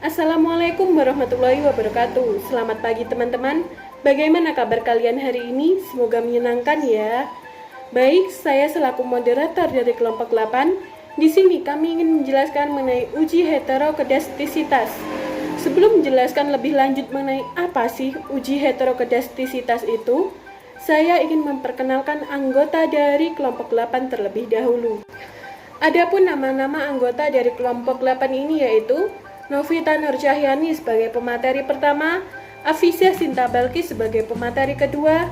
Assalamualaikum warahmatullahi wabarakatuh. Selamat pagi teman-teman. Bagaimana kabar kalian hari ini? Semoga menyenangkan ya. Baik, saya selaku moderator dari kelompok 8. Di sini kami ingin menjelaskan mengenai uji heterokedastisitas. Sebelum menjelaskan lebih lanjut mengenai apa sih uji heterokedastisitas itu, saya ingin memperkenalkan anggota dari kelompok 8 terlebih dahulu. Adapun nama-nama anggota dari kelompok 8 ini yaitu Novita Nurcahyani sebagai pemateri pertama, Afisya Sinta Balkis sebagai pemateri kedua,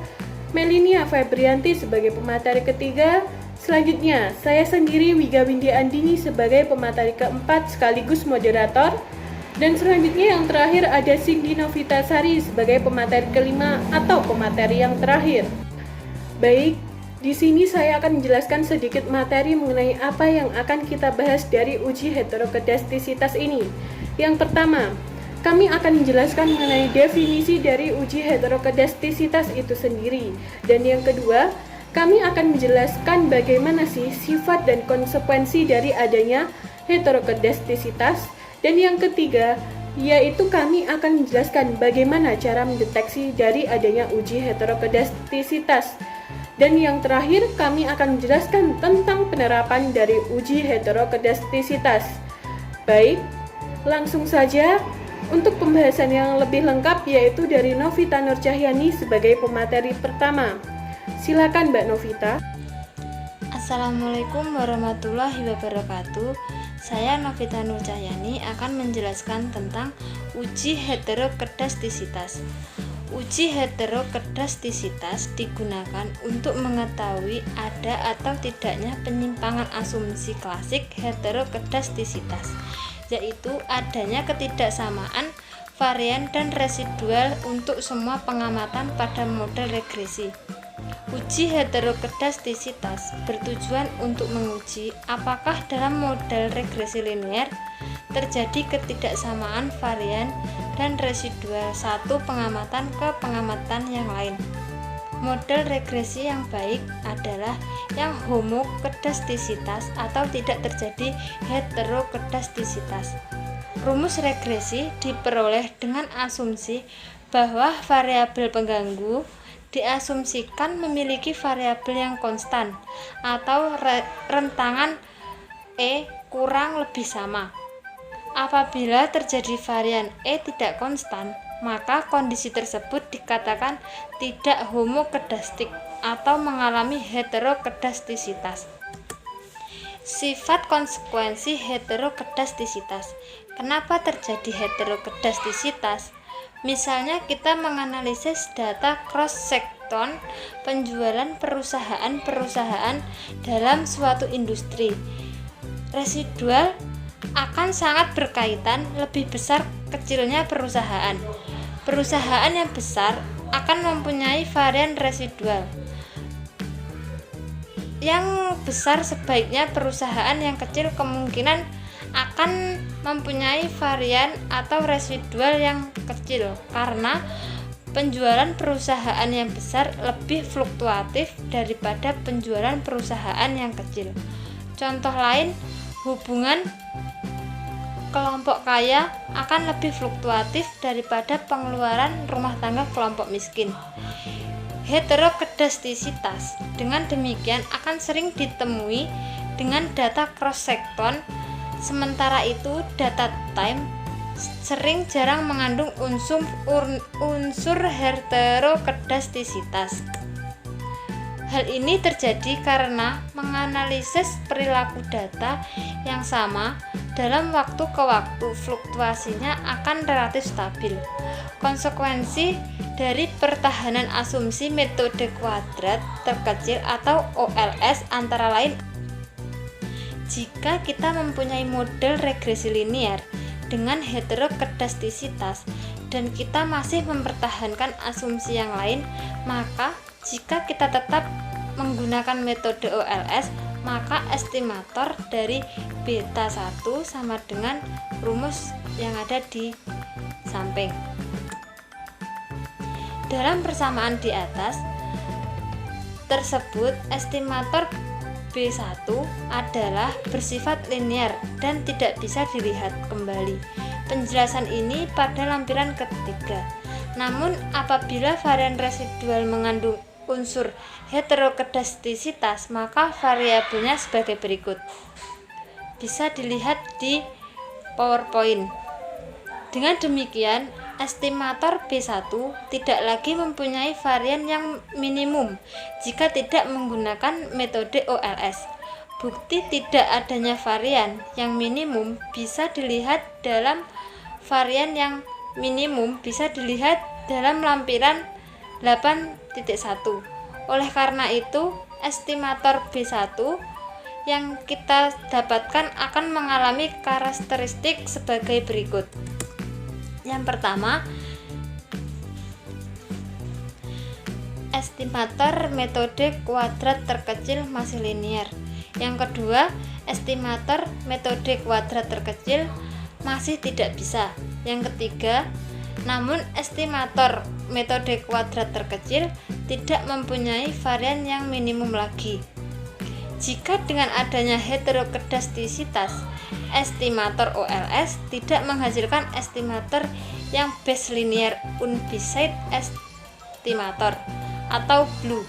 Melinia Febrianti sebagai pemateri ketiga. Selanjutnya, saya sendiri Wiga Windy Andini sebagai pemateri keempat sekaligus moderator. Dan selanjutnya yang terakhir ada Cindy Novita Sari sebagai pemateri kelima atau pemateri yang terakhir. Baik, di sini saya akan menjelaskan sedikit materi mengenai apa yang akan kita bahas dari uji heterokedastisitas ini. Yang pertama, kami akan menjelaskan mengenai definisi dari uji heterokedastisitas itu sendiri. Dan yang kedua, kami akan menjelaskan bagaimana sih sifat dan konsekuensi dari adanya heterokedastisitas. Dan yang ketiga, yaitu kami akan menjelaskan bagaimana cara mendeteksi dari adanya uji heterokedastisitas. Dan yang terakhir, kami akan menjelaskan tentang penerapan dari uji heterokedastisitas. Baik, langsung saja untuk pembahasan yang lebih lengkap yaitu dari Novita Nurcahyani sebagai pemateri pertama. Silakan Mbak Novita. Assalamualaikum warahmatullahi wabarakatuh. Saya Novita Nurcahyani akan menjelaskan tentang uji heterokedastisitas. Uji heterokedastisitas digunakan untuk mengetahui ada atau tidaknya penyimpangan asumsi klasik heterokedastisitas, yaitu adanya ketidaksamaan varian dan residual untuk semua pengamatan pada model regresi. Uji heterokedastisitas bertujuan untuk menguji apakah dalam model regresi linear terjadi ketidaksamaan varian dan residual satu pengamatan ke pengamatan yang lain. Model regresi yang baik adalah yang homokedastisitas atau tidak terjadi heterokedastisitas. Rumus regresi diperoleh dengan asumsi bahwa variabel pengganggu diasumsikan memiliki variabel yang konstan atau rentangan E kurang lebih sama. Apabila terjadi varian E tidak konstan, maka kondisi tersebut dikatakan tidak homokedastik atau mengalami heterokedastisitas. Sifat konsekuensi heterokedastisitas. Kenapa terjadi heterokedastisitas? Misalnya kita menganalisis data cross-section penjualan perusahaan-perusahaan dalam suatu industri. Residual akan sangat berkaitan lebih besar kecilnya perusahaan. Perusahaan yang besar akan mempunyai varian residual. Yang besar sebaiknya perusahaan yang kecil kemungkinan akan mempunyai varian atau residual yang kecil karena penjualan perusahaan yang besar lebih fluktuatif daripada penjualan perusahaan yang kecil. Contoh lain, hubungan kelompok kaya akan lebih fluktuatif daripada pengeluaran rumah tangga kelompok miskin. Heterokedastisitas dengan demikian akan sering ditemui dengan data cross-section, sementara itu data time sering jarang mengandung unsur heterokedastisitas. Hal ini terjadi karena menganalisis perilaku data yang sama dalam waktu ke waktu fluktuasinya akan relatif stabil. Konsekuensi dari pertahanan asumsi metode kuadrat terkecil atau OLS antara lain, jika kita mempunyai model regresi linear dengan heterokedastisitas dan kita masih mempertahankan asumsi yang lain, maka jika kita tetap menggunakan metode OLS, maka estimator dari beta 1 sama dengan rumus yang ada di samping. Dalam persamaan di atas tersebut, estimator B1 adalah bersifat linear dan tidak bisa dilihat kembali. penjelasan ini pada lampiran ketiga. Namun apabila varian residual mengandung unsur heterokedastisitas, maka variabelnya sebagai berikut. Bisa dilihat di PowerPoint. Dengan demikian, estimator B1 tidak lagi mempunyai varian yang minimum jika tidak menggunakan metode OLS. Bukti tidak adanya varian yang minimum bisa dilihat dalam lampiran 8.1. Oleh karena itu, estimator B1 yang kita dapatkan akan mengalami karakteristik sebagai berikut. Yang pertama, estimator metode kuadrat terkecil masih linear. Yang kedua, estimator metode kuadrat terkecil masih tidak bisa. Yang ketiga, namun estimator metode kuadrat terkecil tidak mempunyai varian yang minimum lagi. Jika dengan adanya heterokedastisitas, estimator OLS tidak menghasilkan estimator yang base linear unbiased estimator atau BLEU,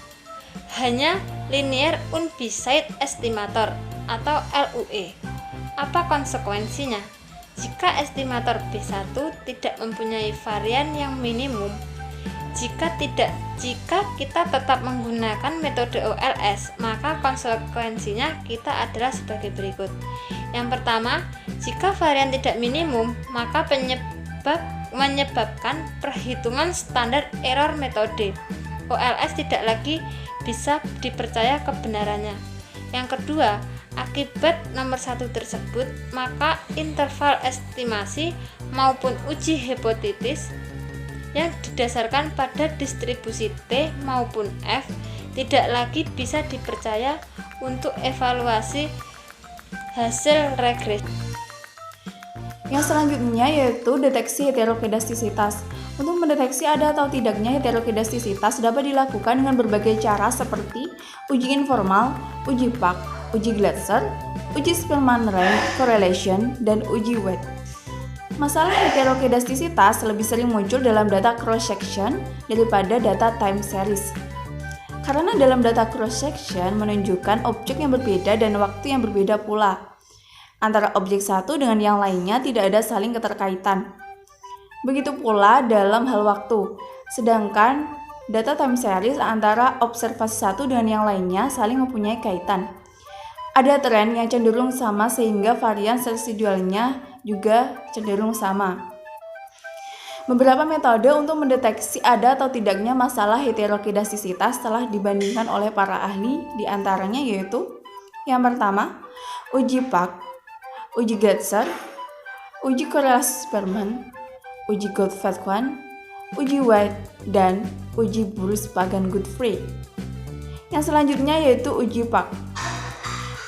hanya linear unbiased estimator atau LUE. Apa konsekuensinya? Jika estimator B1 tidak mempunyai varian yang minimum, jika kita tetap menggunakan metode OLS, maka konsekuensinya kita adalah sebagai berikut. Yang pertama, jika varian tidak minimum, maka menyebabkan perhitungan standar error metode OLS tidak lagi bisa dipercaya kebenarannya. Yang kedua, akibat nomor 1 tersebut, maka interval estimasi maupun uji hipotetis yang didasarkan pada distribusi T maupun F tidak lagi bisa dipercaya untuk evaluasi hasil regresi. Yang selanjutnya yaitu deteksi heterokedastisitas. Untuk mendeteksi ada atau tidaknya heterokedastisitas dapat dilakukan dengan berbagai cara seperti uji informal, uji Pak, uji Glatzer, uji Spearman-Rank correlation, dan uji Wade. Masalah heterokedastisitas lebih sering muncul dalam data cross-section daripada data time series. Karena dalam data cross-section menunjukkan objek yang berbeda dan waktu yang berbeda pula. Antara objek satu dengan yang lainnya tidak ada saling keterkaitan. Begitu pula dalam hal waktu. Sedangkan data time series antara observasi satu dengan yang lainnya saling mempunyai kaitan. Ada tren yang cenderung sama sehingga varian residualnya juga cenderung sama. Beberapa metode untuk mendeteksi ada atau tidaknya masalah heterokedastisitas telah dibandingkan oleh para ahli, diantaranya yaitu yang pertama, uji Pak, uji Glatzer, uji korelasi Spearman, uji Goldfeld-Quine, uji Wade, dan uji Bruce-Pagan-Godfrey. Yang selanjutnya yaitu uji Pak.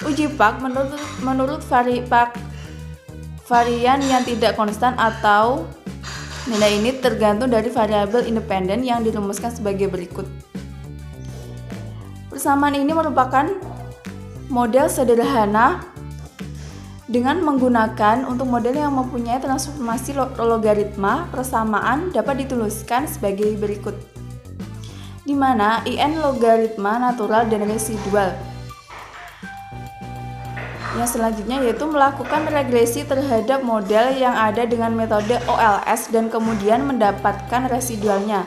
Uji Pak menurut varian yang tidak konstan atau nilai ini tergantung dari variabel independen yang dirumuskan sebagai berikut. Persamaan ini merupakan model sederhana dengan menggunakan untuk model yang mempunyai transformasi logaritma. Persamaan dapat dituliskan sebagai berikut, di mana IN logaritma natural dan residual. Yang selanjutnya yaitu melakukan regresi terhadap model yang ada dengan metode OLS dan kemudian mendapatkan residualnya.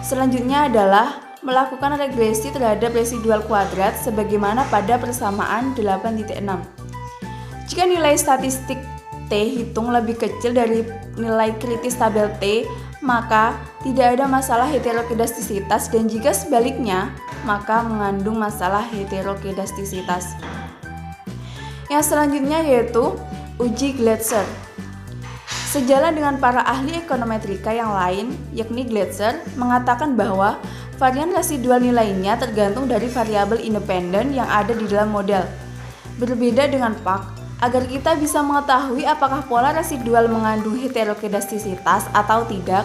Selanjutnya adalah melakukan regresi terhadap residual kuadrat sebagaimana pada persamaan 8.6. Jika nilai statistik T hitung lebih kecil dari nilai kritis tabel T, maka tidak ada masalah heterokedastisitas, dan jika sebaliknya, maka mengandung masalah heterokedastisitas. Yang selanjutnya yaitu uji Glatzer. Sejalan dengan para ahli ekonometrika yang lain, yakni Glatzer, mengatakan bahwa varian residual nilainya tergantung dari variabel independen yang ada di dalam model. Berbeda dengan Pak, agar kita bisa mengetahui apakah pola residual mengandung heterokedastisitas atau tidak,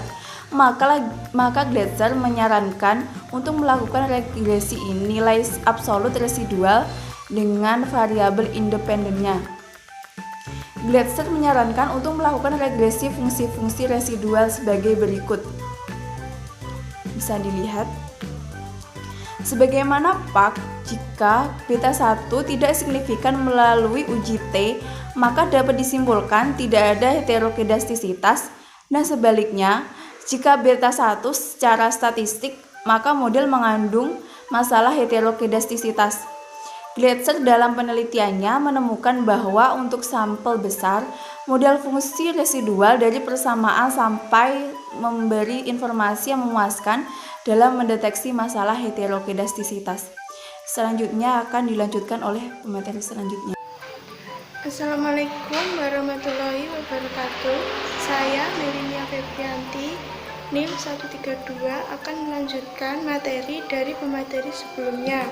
maka Glatzer menyarankan untuk melakukan regresi nilai absolut residual dengan variabel independennya. Glatzer menyarankan untuk melakukan regresi fungsi-fungsi residual sebagai berikut. Bisa dilihat. Sebagaimana Pak, jika beta 1 tidak signifikan melalui uji T, maka dapat disimpulkan tidak ada heterokedastisitas, dan sebaliknya, jika beta 1 secara statistik, maka model mengandung masalah heterokedastisitas. Glatzer dalam penelitiannya menemukan bahwa untuk sampel besar, model fungsi residual dari persamaan sampai memberi informasi yang memuaskan dalam mendeteksi masalah heterokedastisitas. Selanjutnya akan dilanjutkan oleh pemateri selanjutnya. Assalamualaikum warahmatullahi wabarakatuh. Saya Melinia Febrianti, NIM 132 akan melanjutkan materi dari pemateri sebelumnya.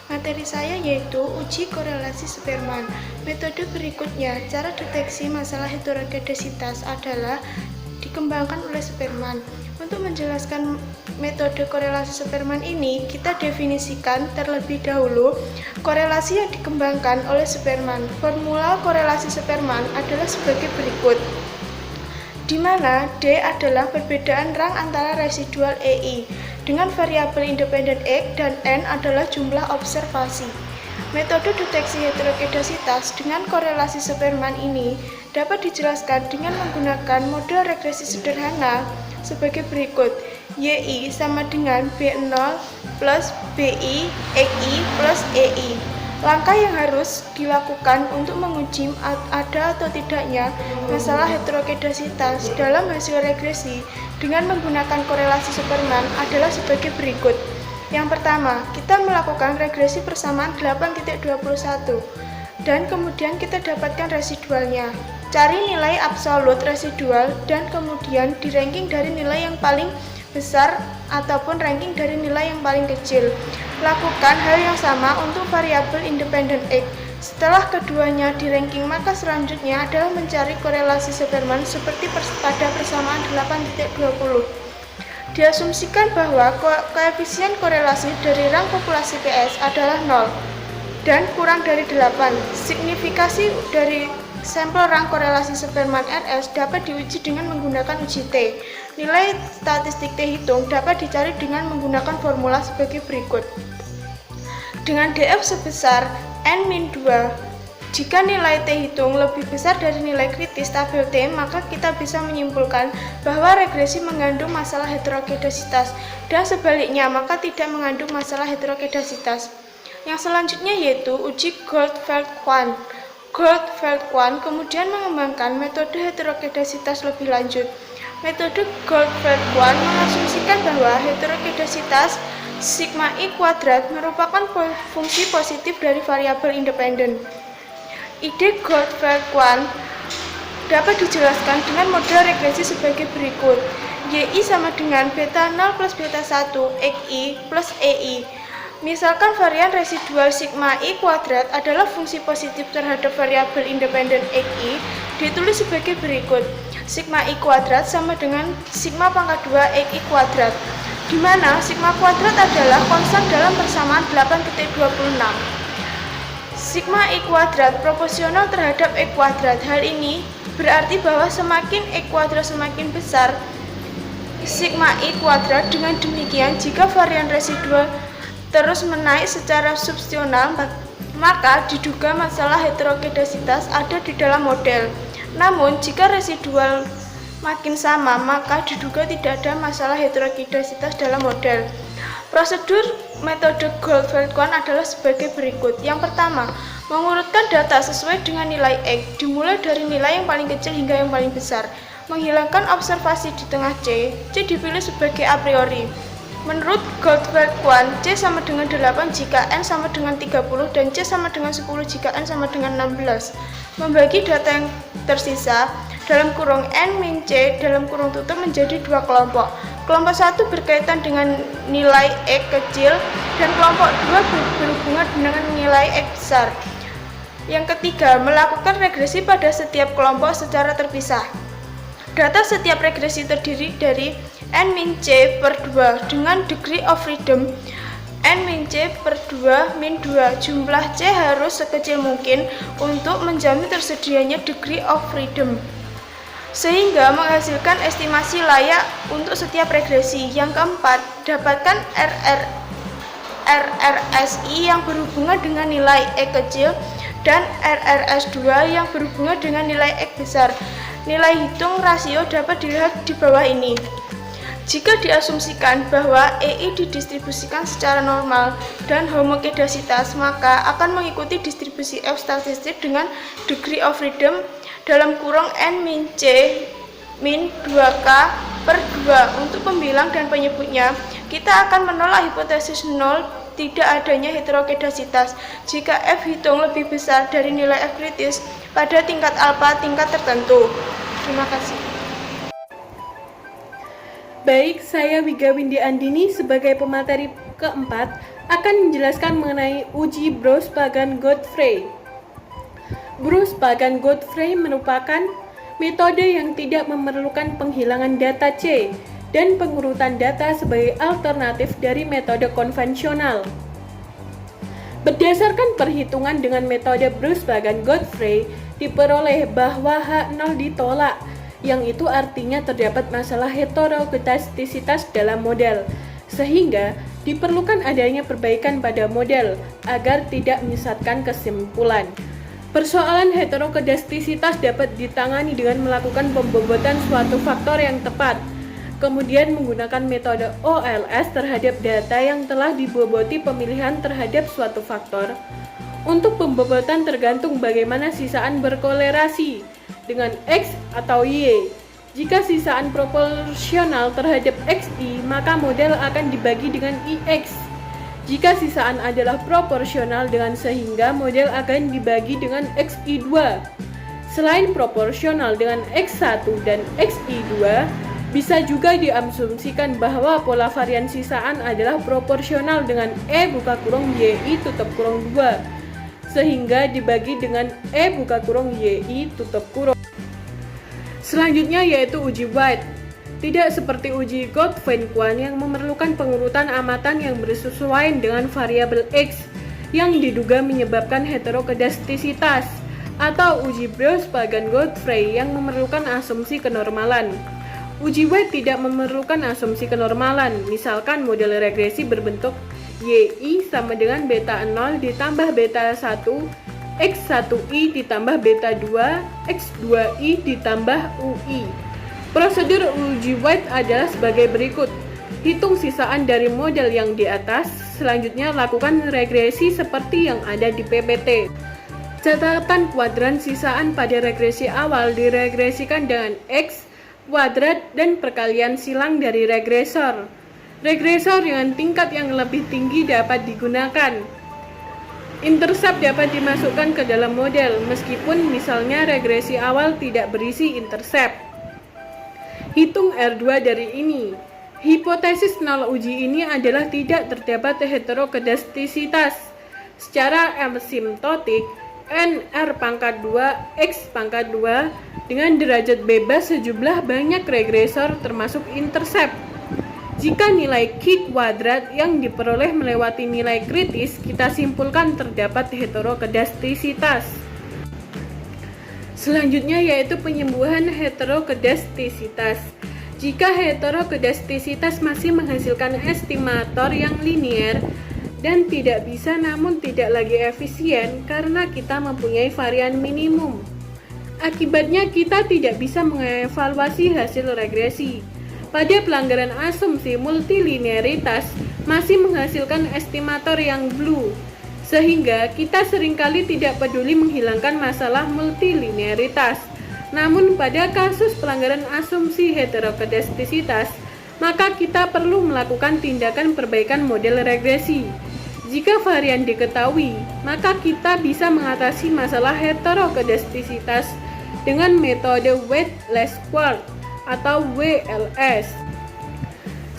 Materi saya yaitu uji korelasi Spearman. Metode berikutnya, cara deteksi masalah heterokedasitas adalah dikembangkan oleh Spearman. Untuk menjelaskan metode korelasi Spearman ini, kita definisikan terlebih dahulu korelasi yang dikembangkan oleh Spearman. Formula korelasi Spearman adalah sebagai berikut, di mana D adalah perbedaan rang antara residual EI dengan variabel independen X dan N adalah jumlah observasi. Metode deteksi heterokedasitas dengan korelasi Spearman ini dapat dijelaskan dengan menggunakan model regresi sederhana sebagai berikut. YI sama dengan B0 plus BI XI plus EI. Langkah yang harus dilakukan untuk menguji ada atau tidaknya masalah heterokedasitas dalam hasil regresi dengan menggunakan korelasi Spearman adalah sebagai berikut. Yang pertama, kita melakukan regresi persamaan 8.21 dan kemudian kita dapatkan residualnya. Cari nilai absolut residual dan kemudian di ranking dari nilai yang paling besar ataupun ranking dari nilai yang paling kecil. Lakukan hal yang sama untuk variabel independen X. Setelah keduanya di ranking, maka selanjutnya adalah mencari korelasi Spearman seperti pada persamaan 8.20. Diasumsikan bahwa koefisien korelasi dari rang populasi PS adalah 0 dan kurang dari 8. Signifikasi dari sampel rang korelasi Spearman RS dapat diuji dengan menggunakan uji T. Nilai statistik T hitung dapat dicari dengan menggunakan formula sebagai berikut. Dengan DF sebesar N-2, jika nilai T hitung lebih besar dari nilai kritis tabel T, maka kita bisa menyimpulkan bahwa regresi mengandung masalah heterokedasitas, dan sebaliknya maka tidak mengandung masalah heterokedasitas. Yang selanjutnya yaitu uji Goldfeld-Quandt. Goldfeld-Quandt kemudian mengembangkan metode heterokedasitas lebih lanjut. Metode Goldfeld-Quandt mengasumsikan bahwa heterokedasitas sigma I kuadrat merupakan fungsi positif dari variabel independen. Ide Goldfeld-Quandt dapat dijelaskan dengan model regresi sebagai berikut. YI sama dengan beta 0 plus beta 1 XI plus EI. Misalkan varian residual sigma I kuadrat adalah fungsi positif terhadap variabel independen XI, ditulis sebagai berikut. Sigma I kuadrat sama dengan sigma pangkat 2 XI kuadrat, di mana sigma kuadrat adalah konstan dalam persamaan 8.26. Sigma I kuadrat proporsional terhadap X kuadrat. Hal ini berarti bahwa semakin X kuadrat semakin besar sigma I kuadrat. Dengan demikian, jika varian residual terus menaik secara substitusional, maka diduga masalah heterokedasitas ada di dalam model. Namun, jika residual makin sama, maka diduga tidak ada masalah heterokedasitas dalam model. Prosedur metode Goldfeld-Quandt adalah sebagai berikut. Yang pertama, mengurutkan data sesuai dengan nilai X, dimulai dari nilai yang paling kecil hingga yang paling besar. Menghilangkan observasi di tengah C dipilih sebagai a priori. Menurut Goldfeld-Quandt, C sama dengan 8 jika N sama dengan 30 dan C sama dengan 10 jika N sama dengan 16. Membagi data yang tersisa dalam kurung N min C dalam kurung tutup menjadi dua kelompok. Kelompok 1 berkaitan dengan nilai X kecil dan kelompok 2 berhubungan dengan nilai X besar. Yang ketiga, melakukan regresi pada setiap kelompok secara terpisah. Data setiap regresi terdiri dari N min C per 2 dengan degree of freedom N-C per 2 min 2. Jumlah C harus sekecil mungkin untuk menjamin tersedianya degree of freedom, sehingga menghasilkan estimasi layak untuk setiap regresi. Yang keempat, dapatkan RRSI yang berhubungan dengan nilai E kecil dan RRS2 yang berhubungan dengan nilai X besar. Nilai hitung rasio dapat dilihat di bawah ini. Jika diasumsikan bahwa EI didistribusikan secara normal dan homokedasitas, maka akan mengikuti distribusi F statistik dengan degree of freedom dalam kurung N min C min 2K per 2. Untuk pembilang dan penyebutnya, kita akan menolak hipotesis 0 tidak adanya heterokedasitas jika F hitung lebih besar dari nilai F kritis pada tingkat alfa tingkat tertentu. Terima kasih. Baik, saya Wiga Windy Andini sebagai pemateri keempat akan menjelaskan mengenai uji Bose-Pagan-Godfrey. Bose-Pagan-Godfrey merupakan metode yang tidak memerlukan penghilangan data C dan pengurutan data sebagai alternatif dari metode konvensional. Berdasarkan perhitungan dengan metode Bose-Pagan-Godfrey, diperoleh bahwa H0 ditolak, yang itu artinya terdapat masalah heterokedastisitas dalam model, sehingga diperlukan adanya perbaikan pada model agar tidak menyesatkan kesimpulan. Persoalan heterokedastisitas dapat ditangani dengan melakukan pembobotan suatu faktor yang tepat, kemudian menggunakan metode OLS terhadap data yang telah diboboti pemilihan terhadap suatu faktor. Untuk pembobotan tergantung bagaimana sisaan berkolerasi dengan X atau Y. Jika sisaan proporsional terhadap XY, maka model akan dibagi dengan IX. Jika sisaan adalah proporsional dengan sehingga model akan dibagi dengan XI2. Selain proporsional dengan X1 dan XI2, bisa juga diasumsikan bahwa pola varian sisaan adalah proporsional dengan E buka kurung YI tutup kurung 2, sehingga dibagi dengan E buka kurung YI tutup kurung. Selanjutnya yaitu uji White. Tidak seperti uji Goldfein-Quan yang memerlukan pengurutan amatan yang bersesuaian dengan variabel X yang diduga menyebabkan heterokedastisitas, atau uji Bose-Pagan-Godfrey yang memerlukan asumsi kenormalan. Uji White tidak memerlukan asumsi kenormalan, misalkan model regresi berbentuk YI sama dengan beta 0 ditambah beta 1, X1I ditambah beta 2, X2I ditambah UI. Prosedur uji White adalah sebagai berikut. Hitung sisaan dari model yang di atas, selanjutnya lakukan regresi seperti yang ada di PPT. Catatan kuadran sisaan pada regresi awal diregresikan dengan X, kuadrat, dan perkalian silang dari regresor. Regresor dengan tingkat yang lebih tinggi dapat digunakan. Intercept dapat dimasukkan ke dalam model, meskipun misalnya regresi awal tidak berisi intercept. Hitung R2 dari ini. Hipotesis nol uji ini adalah tidak terdapat heterokedastisitas. Secara asimptotik, N R pangkat 2 X pangkat 2 dengan derajat bebas sejumlah banyak regresor termasuk intercept. Jika nilai Q kuadrat yang diperoleh melewati nilai kritis, kita simpulkan terdapat heterokedastisitas. Selanjutnya yaitu penyembuhan heterokedastisitas. Jika heterokedastisitas masih menghasilkan estimator yang linier dan tidak bisa namun tidak lagi efisien karena kita mempunyai varian minimum. Akibatnya kita tidak bisa mengevaluasi hasil regresi. Pada pelanggaran asumsi multilinearitas masih menghasilkan estimator yang blue, sehingga kita seringkali tidak peduli menghilangkan masalah multilinearitas. Namun pada kasus pelanggaran asumsi heterokedastisitas, maka kita perlu melakukan tindakan perbaikan model regresi. Jika varian diketahui, maka kita bisa mengatasi masalah heterokedastisitas dengan metode weightless quark atau WLS.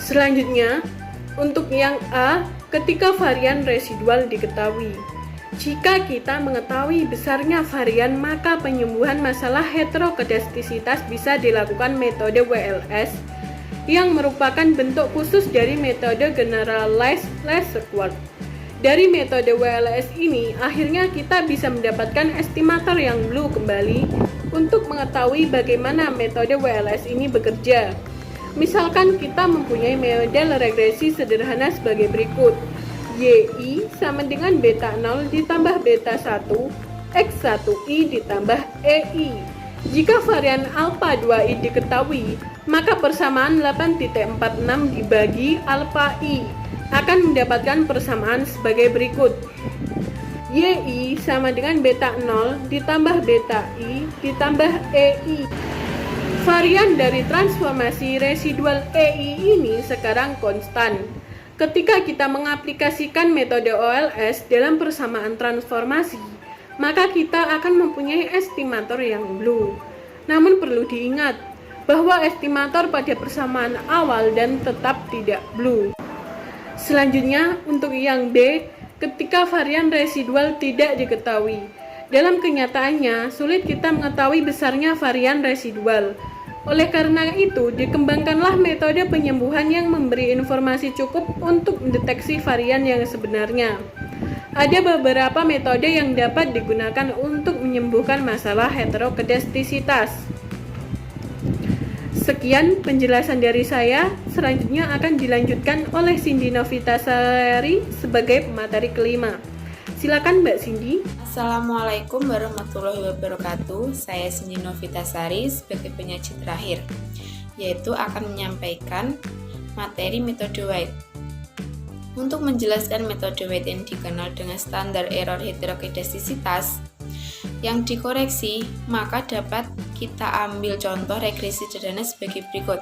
Selanjutnya, untuk yang A, ketika varian residual diketahui. Jika kita mengetahui besarnya varian, maka penyembuhan masalah heterokedastisitas bisa dilakukan metode WLS yang merupakan bentuk khusus dari metode Generalized Least Squares. Dari metode WLS ini, akhirnya kita bisa mendapatkan estimator yang blue kembali untuk mengetahui bagaimana metode WLS ini bekerja. Misalkan kita mempunyai model regresi sederhana sebagai berikut. YI sama dengan beta 0 ditambah beta 1, X1I ditambah EI. Jika varian alpha 2I diketahui, maka persamaan 8.46 dibagi alpha I akan mendapatkan persamaan sebagai berikut. YI sama dengan beta 0 ditambah beta I ditambah EI. Varian dari transformasi residual EI ini sekarang konstan. Ketika kita mengaplikasikan metode OLS dalam persamaan transformasi, maka kita akan mempunyai estimator yang blue. Namun perlu diingat bahwa estimator pada persamaan awal dan tetap tidak blue. Selanjutnya, untuk yang B, ketika varian residual tidak diketahui. Dalam kenyataannya, sulit kita mengetahui besarnya varian residual. Oleh karena itu, dikembangkanlah metode penyembuhan yang memberi informasi cukup untuk mendeteksi varian yang sebenarnya. Ada beberapa metode yang dapat digunakan untuk menyembuhkan masalah heterokedastisitas. Sekian penjelasan dari saya, selanjutnya akan dilanjutkan oleh Cindy Novitasari sebagai pemateri kelima. Silakan Mbak Cindy. Assalamualaikum warahmatullahi wabarakatuh. Saya Cindy Novitasari sebagai penyaji terakhir, yaitu akan menyampaikan materi metode White. Untuk menjelaskan metode White yang dikenal dengan standar error heterokedastisitas yang dikoreksi, maka dapat kita ambil contoh regresi sederhana sebagai berikut.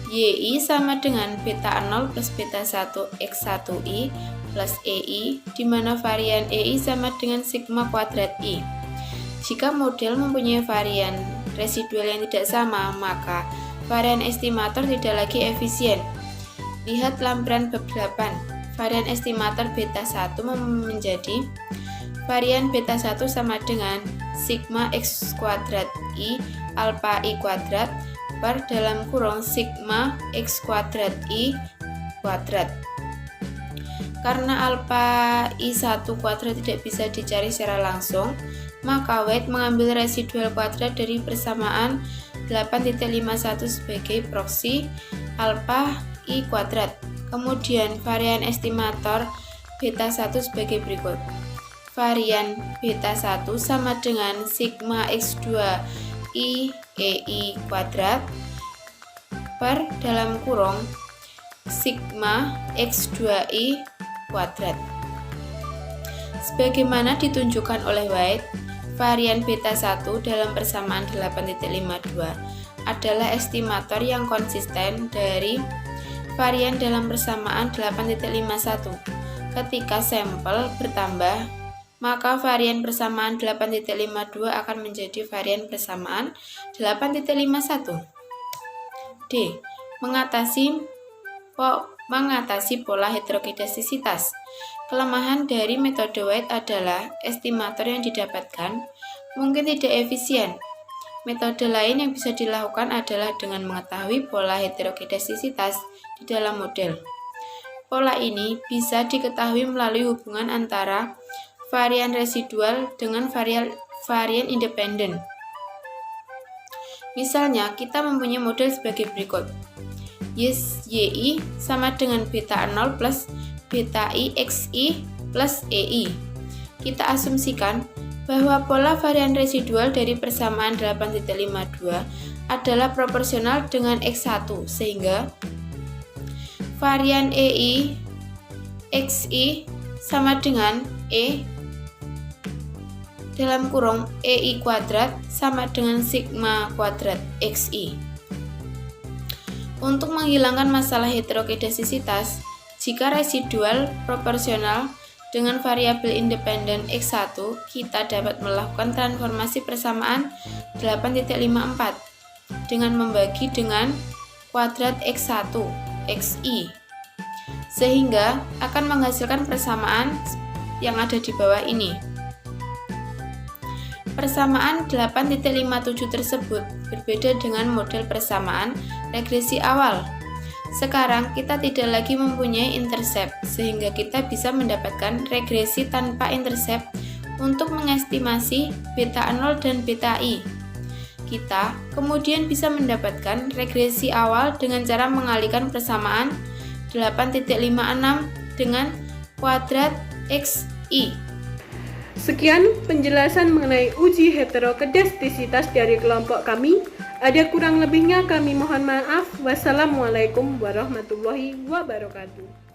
YI sama dengan beta 0 plus beta 1 X1I plus EI, di mana varian EI sama dengan sigma kuadrat I. Jika model mempunyai varian residual yang tidak sama, maka varian estimator tidak lagi efisien. Lihat lampiran bab 8. Varian estimator beta 1 menjadi varian beta 1 sama dengan sigma X kuadrat I alpha I kuadrat per dalam kurung sigma X kuadrat I kuadrat. Karena alpha I1 kuadrat tidak bisa dicari secara langsung, maka White mengambil residual kuadrat dari persamaan 8.51 sebagai proksi alpha I kuadrat. Kemudian varian estimator beta 1 sebagai berikut. Varian beta 1 sama dengan sigma X2 I EI kuadrat per dalam kurung sigma X2I kuadrat. Sebagaimana ditunjukkan oleh White, varian beta 1 dalam persamaan 8.52 adalah estimator yang konsisten dari varian dalam persamaan 8.51. Ketika sampel bertambah, maka varian persamaan 8.52 akan menjadi varian persamaan 8.51. D. Mengatasi pola heterokedastisitas. Kelemahan dari metode White adalah estimator yang didapatkan mungkin tidak efisien. Metode lain yang bisa dilakukan adalah dengan mengetahui pola heterokedastisitas di dalam model. Pola ini bisa diketahui melalui hubungan antara varian residual dengan varian independen. Misalnya, kita mempunyai model sebagai berikut. YI sama dengan beta 0 plus beta I XI plus EI. Kita asumsikan bahwa pola varian residual dari persamaan 8.52 adalah proporsional dengan X1, sehingga varian EI XI sama dengan E dalam kurung EI kuadrat sama dengan sigma kuadrat XI. Untuk menghilangkan masalah heterokedastisitas, jika residual proporsional dengan variabel independen X1, kita dapat melakukan transformasi persamaan 8.54 dengan membagi dengan kuadrat X1 XI, sehingga akan menghasilkan persamaan yang ada di bawah ini. Persamaan 8.57 tersebut berbeda dengan model persamaan regresi awal. Sekarang kita tidak lagi mempunyai intercept, sehingga kita bisa mendapatkan regresi tanpa intercept untuk mengestimasi beta 0 dan beta i. Kita kemudian bisa mendapatkan regresi awal dengan cara mengalihkan persamaan 8.56 dengan kuadrat xi. Sekian penjelasan mengenai uji heterokedastisitas dari kelompok kami. Ada kurang lebihnya kami mohon maaf. Wassalamualaikum warahmatullahi wabarakatuh.